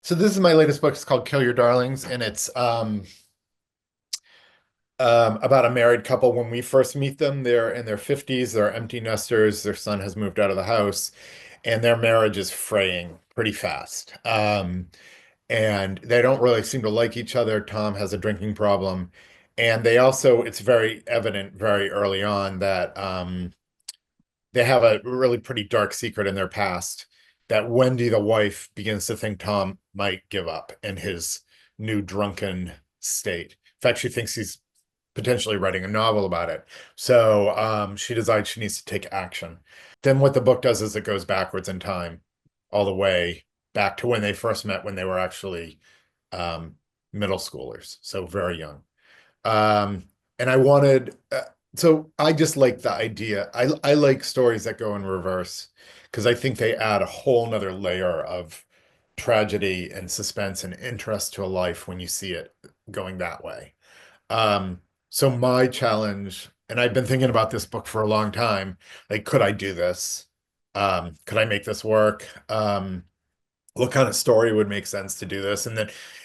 So this is my latest book. It's called Kill Your Darlings, and it's about a married couple. When we first meet them, they're in their 50s, they're empty nesters, their son has moved out of the house, and their marriage is fraying pretty fast. And they don't really seem to like each other. Tom has a drinking problem, and they also, it's very evident very early on that they have a really pretty dark secret in their past that Wendy, the wife, begins to think Tom might give up in his new drunken state. In fact, she thinks he's potentially writing a novel about it. So she decides she needs to take action. Then what the book does is it goes backwards in time, all the way back to when they first met, when they were actually um, middle schoolers, so very young. Um, and I wanted, so I just like the idea. I like stories that go in reverse because I think they add a whole nother layer of tragedy and suspense and interest to a life when you see it going that way. So my challenge, and I've been thinking about this book for a long time, like, could I do this? Could I make this work? What kind of story would make sense to do this? And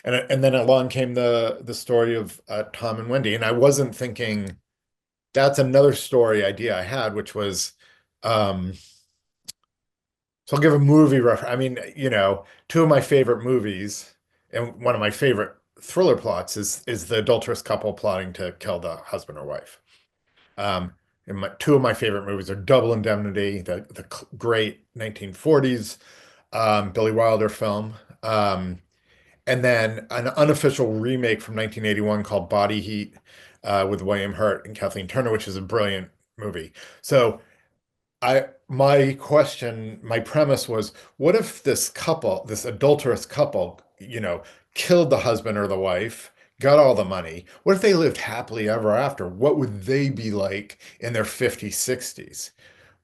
then along came the story of Tom and Wendy, and I wasn't thinking that's another story idea I had, which was um, so I'll give a movie reference. I mean, two of my favorite movies and one of my favorite thriller plots is the adulterous couple plotting to kill the husband or wife. Um, and two of my favorite movies are Double Indemnity, the great 1940s Billy Wilder film. And then an unofficial remake from 1981 called Body Heat with William Hurt and Kathleen Turner, which is a brilliant movie. So my question, my premise was, what if this couple, this adulterous couple, killed the husband or the wife, got all the money? What if they lived happily ever after? What would they be like in their 50s, 60s?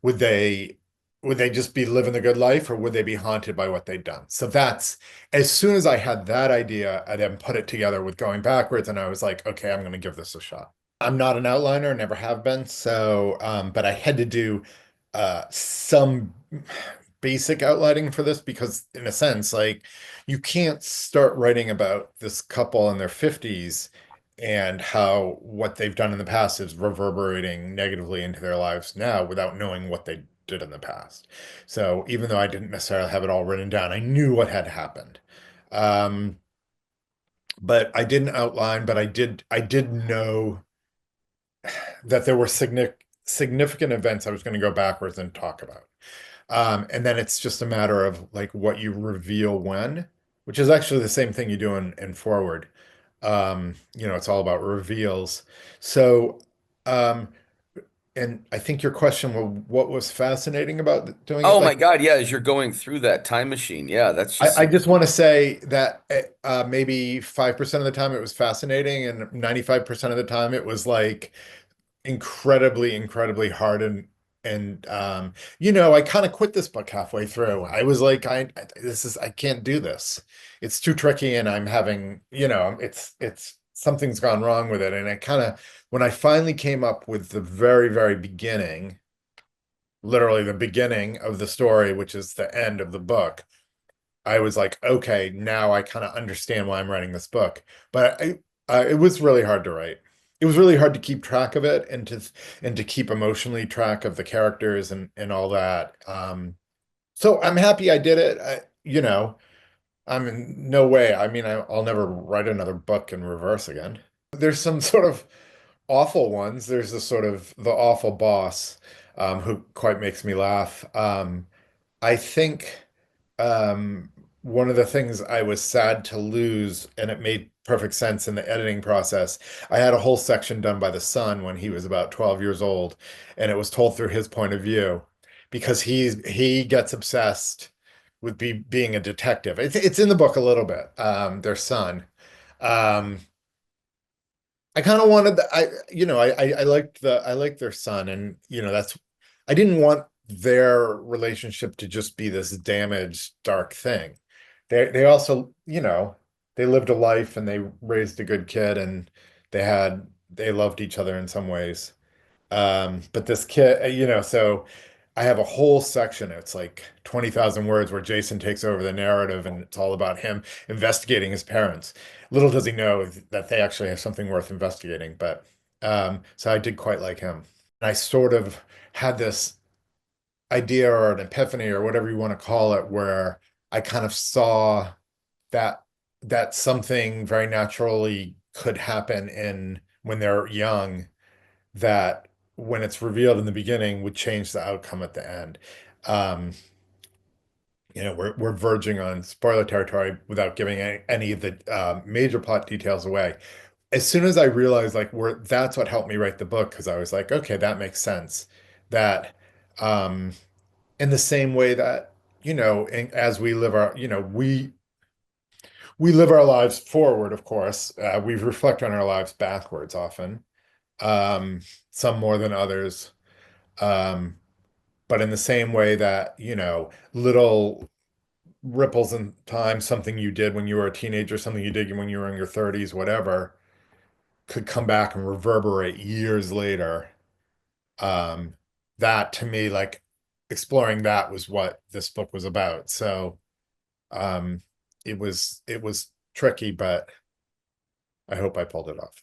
Would they would they just be living the good life, or would they be haunted by what they'd done? So that's, as soon as I had that idea, I then put it together with going backwards, and I was like, okay, I'm going to give this a shot. I'm not an outliner, never have been. So, but I had to do some basic outlining for this because, in a sense, like, you can't start writing about this couple in their 50s and how what they've done in the past is reverberating negatively into their lives now without knowing what they did in the past. So even though I didn't necessarily have it all written down, I knew what had happened. Um, but I didn't outline, but I did know that there were significant events I was going to go backwards and talk about. And then it's just a matter of like what you reveal when, which is actually the same thing you do in forward. It's all about reveals. So, um, and I think your question was what was fascinating about doing it Oh my like, God, yeah, as you're going through that time machine. Yeah, that's I, just I so just want cool. to say that maybe 5% of the time it was fascinating, and 95% of the time it was like incredibly, incredibly hard and I kind of quit this book halfway through. I was like, I can't do this. It's too tricky, and I'm having, it's something's gone wrong with it. And I kind of, when I finally came up with the very, very beginning, literally the beginning of the story, which is the end of the book, I was like, okay, now I kind of understand why I'm writing this book. But it was really hard to write. It was really hard to keep track of it and to keep emotionally track of the characters and all that. So I'm happy I did it. I'm in no way. I mean, I'll never write another book in reverse again. There's some sort of awful ones. There's the sort of the awful boss, who quite makes me laugh. I think one of the things I was sad to lose, and it made perfect sense in the editing process. I had a whole section done by the son when he was about 12 years old, and it was told through his point of view because he gets obsessed with being a detective. It's in the book a little bit, their son. Um, I kind of wanted the, I liked their son, and that's, I didn't want their relationship to just be this damaged, dark thing. They also, they lived a life and they raised a good kid, and they loved each other in some ways. But this kid, so I have a whole section. It's like 20,000 words where Jason takes over the narrative and it's all about him investigating his parents. Little does he know that they actually have something worth investigating. But so I did quite like him. And I sort of had this idea or an epiphany or whatever you want to call it, where I kind of saw that something very naturally could happen in when they're young that when it's revealed in the beginning would change the outcome at the end. Um, we're verging on spoiler territory without giving any of the major plot details away. As soon as I realized like we're that's what helped me write the book because I was like, okay, that makes sense. That um, in the same way that as we live our we live our lives forward, of course. We reflect on our lives backwards often, um, some more than others. Um, but in the same way that, little ripples in time, something you did when you were a teenager, something you did when you were in your 30s, whatever, could come back and reverberate years later. Um, that to me, like exploring that was what this book was about. So, um, it was tricky, but I hope I pulled it off.